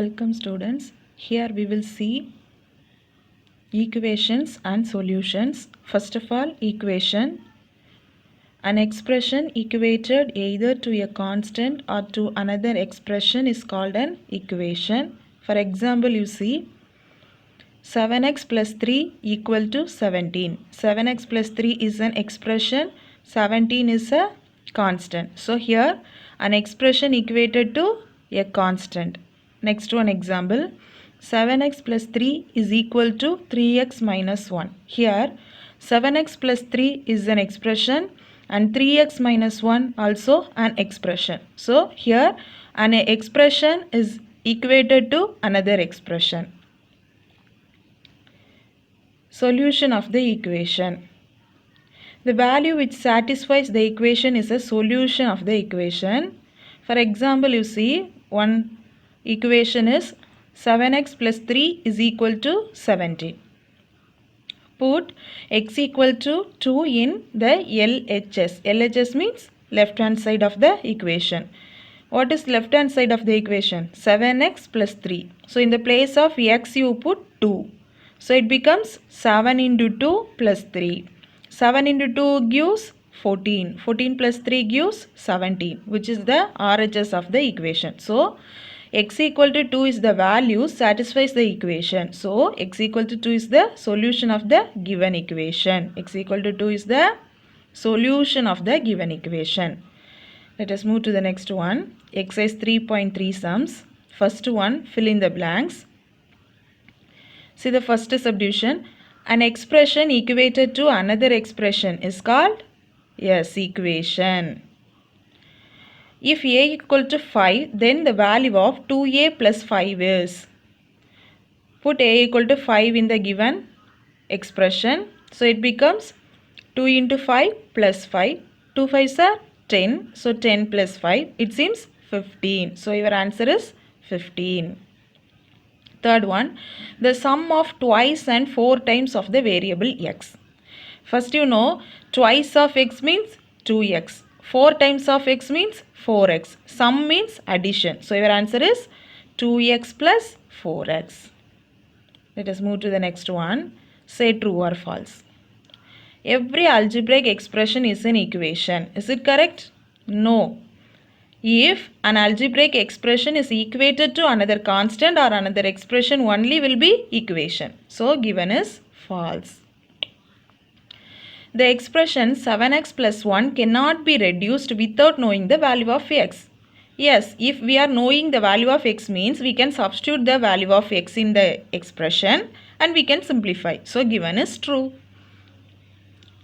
Welcome students. Here we will see equations and solutions. First of all, equation. An expression equated either to a constant or to another expression is called an equation. For example, you see 7x plus 3 equal to 17. 7x plus 3 is an expression, 17 is a constant. So here an expression equated to a constant. Next one example, 7x plus 3 is equal to 3x minus 1. Here 7x plus 3 is an expression and 3x minus 1 also an expression. So here an expression is equated to another expression. Solution of the equation. The value which satisfies the equation is a solution of the equation. For example, you see one equation is 7x plus 3 is equal to 17. Put x equal to 2 in the LHS. LHS means left hand side of the equation. What is left hand side of the equation? 7x plus 3. So in the place of x you put 2. So it becomes 7 into 2 plus 3. 7 into 2 gives 14. 14 plus 3 gives 17, which is the RHS of the equation. So x equal to 2 is the value satisfies the equation. So x equal to 2 is the solution of the given equation. X equal to 2 is the solution of the given equation. Let us move to the next one. Exercise 3.3 sums. First one, fill in the blanks. See the first subdivision. An expression equated to another expression is called equation. If a equal to 5, then the value of 2a plus 5 is. Put a equal to 5 in the given expression. So it becomes 2 into 5 plus 5. 2 5s are 10. So 10 plus 5. It seems 15. So your answer is 15. Third one, the sum of twice and 4 times of the variable x. First you know, twice of x means 2x. 4 times of x means 4x. Sum means addition. So your answer is 2x plus 4x. Let us move to the next one. Say true or false. Every algebraic expression is an equation. Is it correct? No. If an algebraic expression is equated to another constant or another expression only will be equation. So given is false. The expression 7x plus 1 cannot be reduced without knowing the value of x. Yes, if we are knowing the value of x means we can substitute the value of x in the expression and we can simplify. So given is true.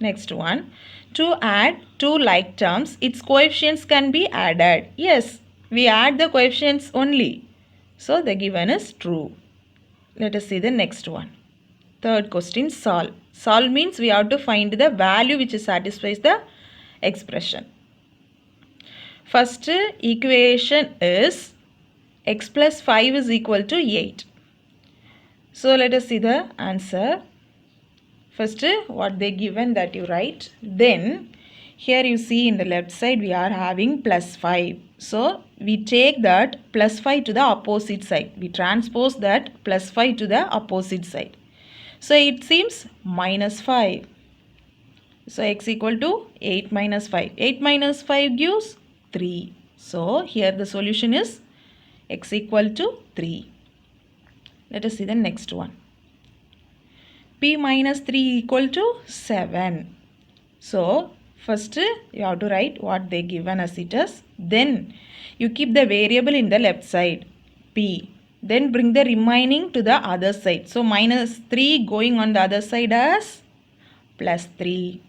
Next one. To add two like terms, its coefficients can be added. Yes, we add the coefficients only. So the given is true. Let us see the next one. Third question, solve. Solve means we have to find the value which satisfies the expression. First equation is x plus 5 is equal to 8. So let us see the answer. First, what they given that you write. Then, here you see in the left side we are having plus 5. So, we take that plus 5 to the opposite side. We transpose that plus 5 to the opposite side. So, it seems minus 5. So, x equal to 8 minus 5. 8 minus 5 gives 3. So, here the solution is x equal to 3. Let us see the next one. P minus 3 equal to 7. So, first you have to write what they given as it is. Then, you keep the variable in the left side, P. Then bring the remaining to the other side. So, minus 3 going on the other side as plus 3.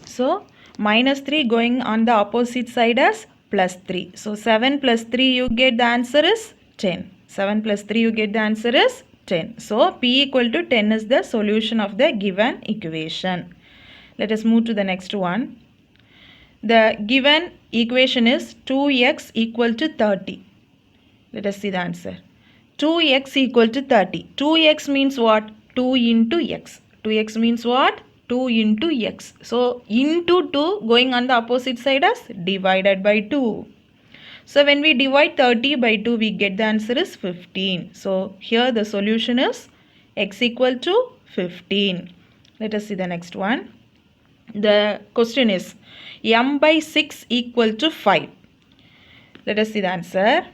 So, minus 3 going on the opposite side as plus 3. So, 7 plus 3 you get the answer is 10. 7 plus 3 you get the answer is 10. So, P equal to 10 is the solution of the given equation. Let us move to the next one. The given equation is 2x equal to 30. Let us see the answer. 2x equal to 30. 2x means what? 2 into x. 2x means what? 2 into x. So into 2 going on the opposite side as divided by 2. So when we divide 30 by 2, we get the answer is 15. So here the solution is x equal to 15. Let us see the next one. The question is m by 6 equal to 5. Let us see the answer.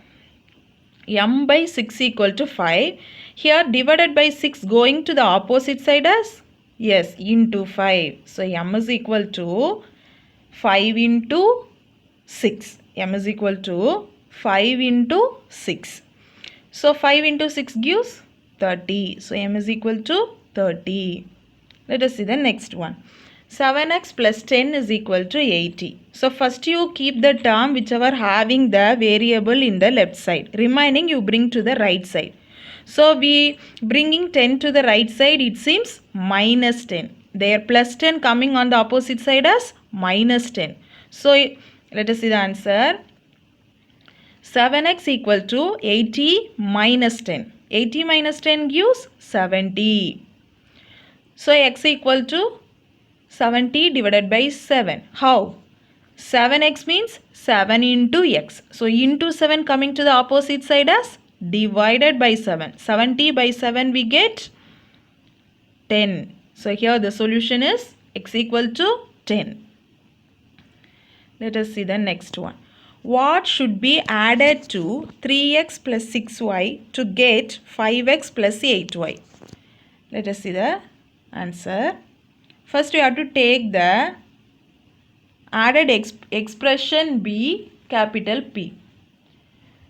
M by 6 equal to 5. Here divided by 6 going to the opposite side as? Yes, into 5. So m is equal to 5 into 6. M is equal to 5 into 6. So 5 into 6 gives 30. So m is equal to 30. Let us see the next one. 7x plus 10 is equal to 80. So first you keep the term whichever having the variable in the left side. Remaining you bring to the right side. So we bringing 10 to the right side, it seems minus 10. There plus 10 coming on the opposite side as minus 10. So let us see the answer. 7x equal to 80 minus 10. 80 minus 10 gives 70. So x equal to 70 divided by 7. How? 7x means 7 into x. So into 7 coming to the opposite side as divided by 7. 70 by 7 we get 10. So here the solution is x equal to 10. Let us see the next one. What should be added to 3x plus 6y to get 5x plus 8y? Let us see the answer. First we have to take the added expression B capital P.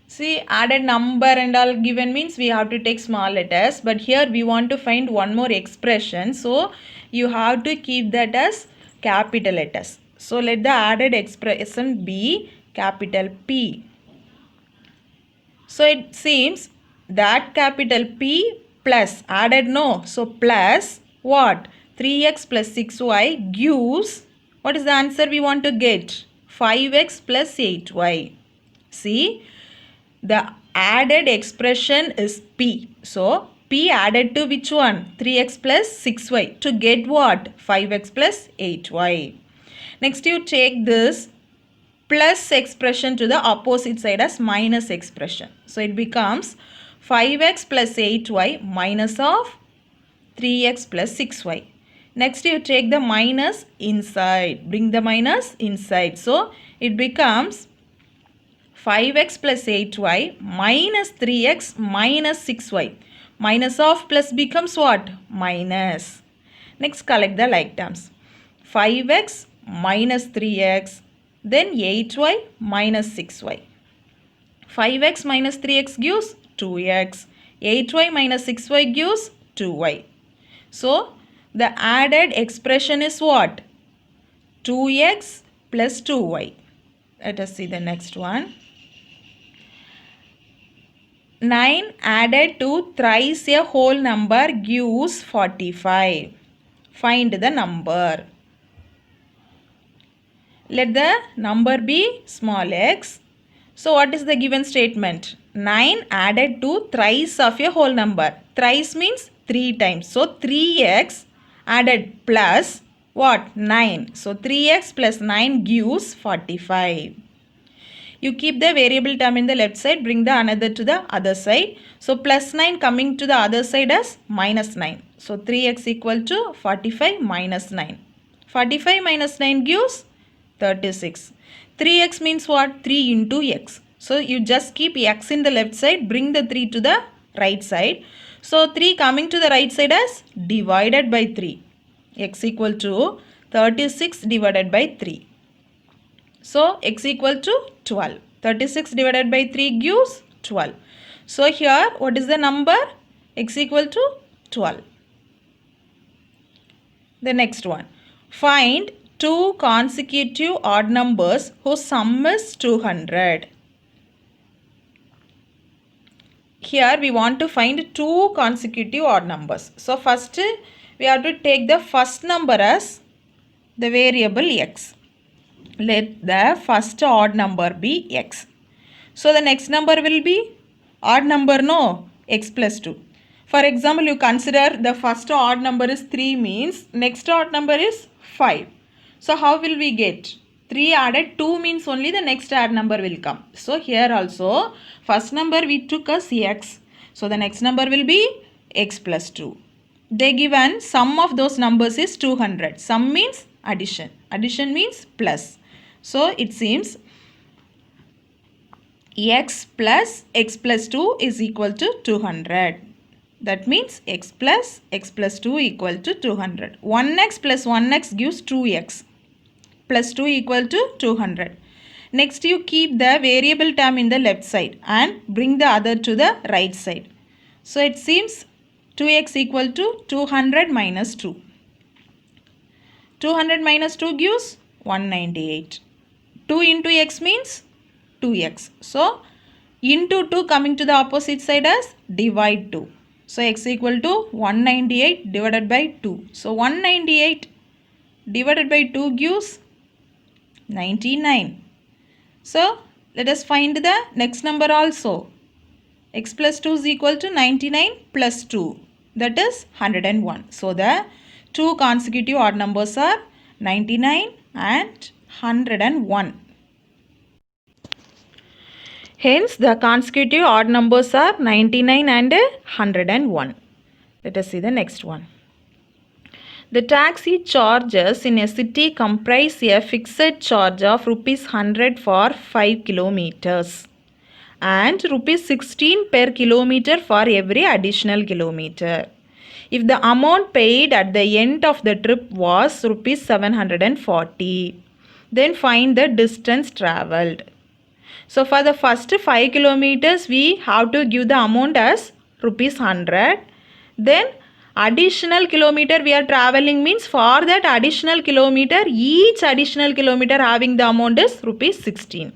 See, added number and all given means we have to take small letters, but here we want to find one more expression, so you have to keep that as capital letters. So let the added expression be capital P. So it seems that capital P plus added no, so plus what? 3x plus 6y gives, what is the answer we want to get? 5x plus 8y. See, the added expression is P. So, P added to which one? 3x plus 6y. To get what? 5x plus 8y. Next, you take this plus expression to the opposite side as minus expression. So, it becomes 5x plus 8y minus of 3x plus 6y. Next, you take the minus inside. Bring the minus inside. So, it becomes 5x plus 8y minus 3x minus 6y. Minus of plus becomes what? Minus. Next, collect the like terms. 5x minus 3x, then 8y minus 6y. 5x minus 3x gives 2x. 8y minus 6y gives 2y. So, the added expression is what? 2x plus 2y. Let us see the next one. 9 added to thrice a whole number gives 45. Find the number. Let the number be small x. So what is the given statement? 9 added to thrice of a whole number. Thrice means 3 times. So 3x added plus what? 9. So 3x plus 9 gives 45. You keep the variable term in the left side, bring the another to the other side. So plus 9 coming to the other side as minus 9. So 3x equal to 45 minus 9. 45 minus 9 gives 36. 3x means what? 3 into x. So you just keep x in the left side, bring the 3 to the right side. So 3 coming to the right side as divided by 3. X equal to 36 divided by 3. So x equal to 12. 36 divided by 3 gives 12. So here what is the number? X equal to 12. The next one. Find two consecutive odd numbers whose sum is 200. Here we want to find two consecutive odd numbers. So first we have to take the first number as the variable x. Let the first odd number be x. So the next number will be odd number, no? X plus 2. For example, you consider the first odd number is 3 means next odd number is 5. So how will we get? 3 added 2 means only the next odd number will come. So here also first number we took as x. So the next number will be x plus 2. They given sum of those numbers is 200. Sum means addition. Addition means plus. So it seems x plus 2 is equal to 200. That means x plus 2 equal to 200. 1x plus 1x gives 2x plus 2 equal to 200. Next you keep the variable term in the left side and bring the other to the right side. So it seems 2x equal to 200 minus 2. 200 minus 2 gives 198. 2 into x means 2x. So into 2 coming to the opposite side as divide 2. So x equal to 198 divided by 2. So 198 divided by 2 gives 99. So let us find the next number also. X plus 2 is equal to 99 plus 2. That is 101. So the two consecutive odd numbers are 99 and 101. Hence the consecutive odd numbers are 99 and 101. Let us see the next one. The taxi charges in a city comprise a fixed charge of rupees 100 for 5 kilometers and rupees 16 per kilometer for every additional kilometer. If the amount paid at the end of the trip was rupees 740, then find the distance travelled. So for the first 5 kilometers we have to give the amount as rupees 100. Then additional kilometer we are travelling means for that additional kilometer, each additional kilometer having the amount is rupees 16.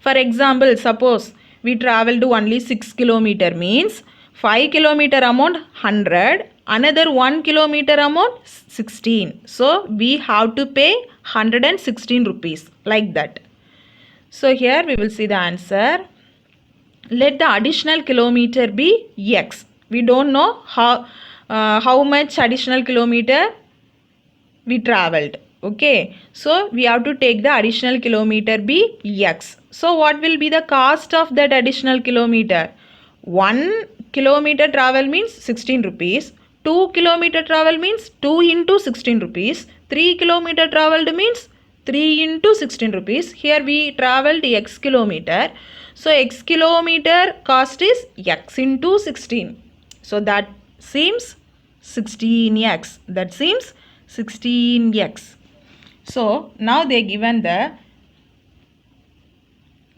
For example, suppose we travelled only 6 kilometer means 5 kilometer amount 100, another 1 kilometer amount 16. So we have to pay 116 rupees like that. So here we will see the answer. Let the additional kilometer be x. We don't know how much additional kilometer we travelled. Okay. So we have to take the additional kilometer be x. So what will be the cost of that additional kilometer? 1 kilometer travel means 16 rupees. 2 kilometer travel means 2 into 16 rupees. 3 kilometer traveled means 3 into 16 rupees. Here we travelled x kilometer. So x kilometer cost is x into 16. So that seems 16x. That seems 16x. So now they given the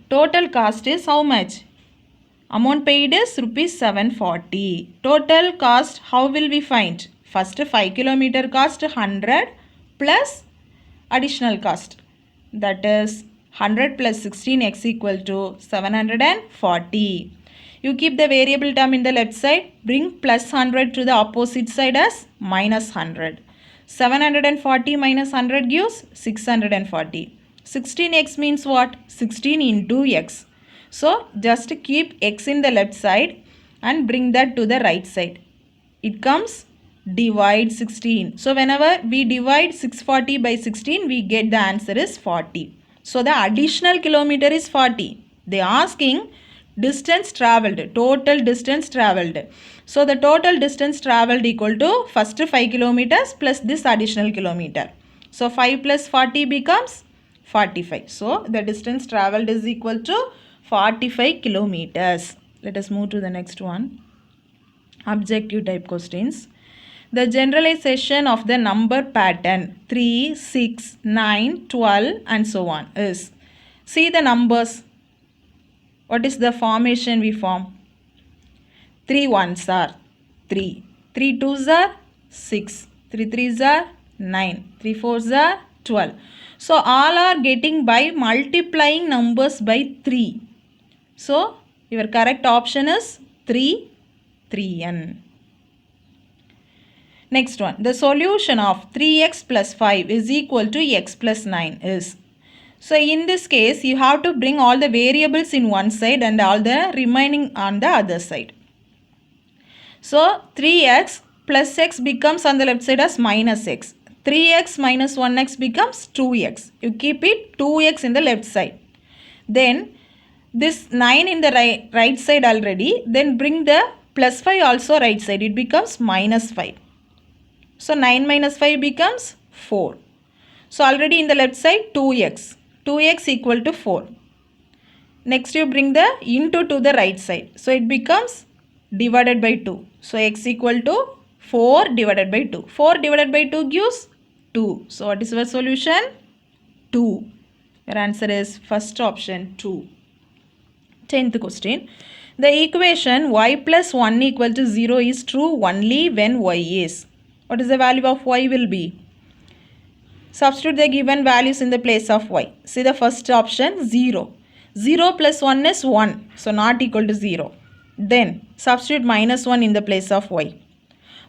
total cost is how much? Amount paid is rupees 740. Total cost how will we find? First 5 kilometer cost 100 plus additional cost, that is 100 plus 16x equal to 740. You keep the variable term in the left side, bring plus 100 to the opposite side as minus 100. 740 minus 100 gives 640. 16x means what? 16 into x. So just keep x in the left side and bring that to the right side. It comes divide 16. So whenever we divide 640 by 16, we get the answer is 40. So the additional kilometer is 40. They are asking distance travelled, total distance travelled. So the total distance travelled equal to first 5 kilometers plus this additional kilometer. So 5 plus 40 becomes 45. So the distance travelled is equal to 45 kilometers. Let us move to the next one. Objective type questions. The generalization of the number pattern 3, 6, 9, 12 and so on is, see the numbers. What is the formation we form? 3 ones are 3, 3 twos are 6, 3 threes are 9, 3 fours are 12. So all are getting by multiplying numbers by 3. So your correct option is 3, 3n. Next one, the solution of 3x plus 5 is equal to x plus 9 is. So in this case, you have to bring all the variables in one side and all the remaining on the other side. So 3x plus x becomes on the left side as minus x. 3x minus 1x becomes 2x. You keep it 2x in the left side. Then this 9 in the right side already. Then bring the plus 5 also right side. It becomes minus 5. So 9 minus 5 becomes 4. So already in the left side 2x. 2x equal to 4. Next you bring the into to the right side. So it becomes divided by 2. So x equal to 4 divided by 2. 4 divided by 2 gives 2. So what is our solution? 2. Your answer is first option 2. 10th question. The equation y plus 1 equal to 0 is true only when y is. What is the value of y will be? Substitute the given values in the place of y. See the first option 0. 0 plus 1 is 1. So not equal to 0. Then substitute minus 1 in the place of y.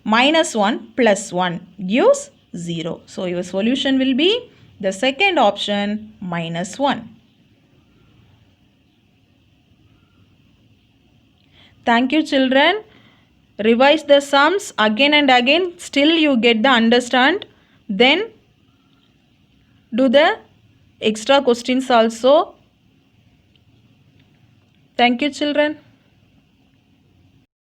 Minus 1 plus 1 gives 0. So your solution will be the second option minus 1. Thank you children. Revise the sums again and again. Still you get the understand. Then do the extra questions also. Thank you children.